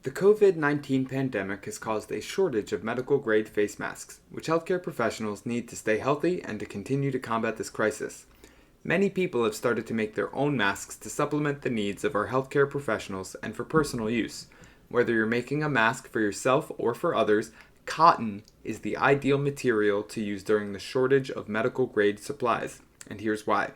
The COVID-19 pandemic has caused a shortage of medical-grade face masks, which healthcare professionals need to stay healthy and to continue to combat this crisis. Many people have started to make their own masks to supplement the needs of our healthcare professionals and for personal use. Whether you're making a mask for yourself or for others, cotton is the ideal material to use during the shortage of medical-grade supplies. And here's why.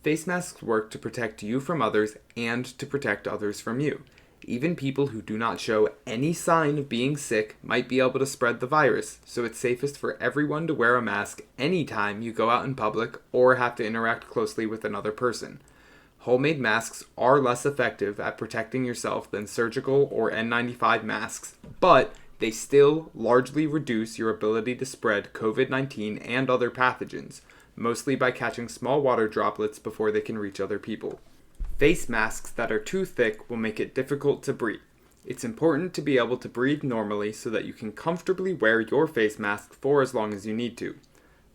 Face masks work to protect you from others and to protect others from you. Even people who do not show any sign of being sick might be able to spread the virus, so it's safest for everyone to wear a mask anytime you go out in public or have to interact closely with another person. Homemade masks are less effective at protecting yourself than surgical or N95 masks, but they still largely reduce your ability to spread COVID-19 and other pathogens, mostly by catching small water droplets before they can reach other people. Face masks that are too thick will make it difficult to breathe. It's important to be able to breathe normally so that you can comfortably wear your face mask for as long as you need to.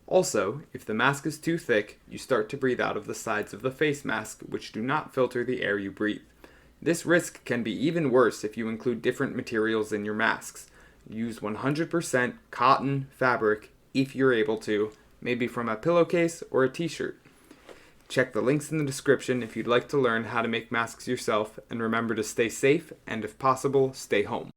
Also, if the mask is too thick, you start to breathe out of the sides of the face mask, which do not filter the air you breathe. This risk can be even worse if you include different materials in your masks. Use 100% cotton fabric if you're able to, maybe from a pillowcase or a t-shirt. Check the links in the description if you'd like to learn how to make masks yourself, and remember to stay safe and, if possible, stay home.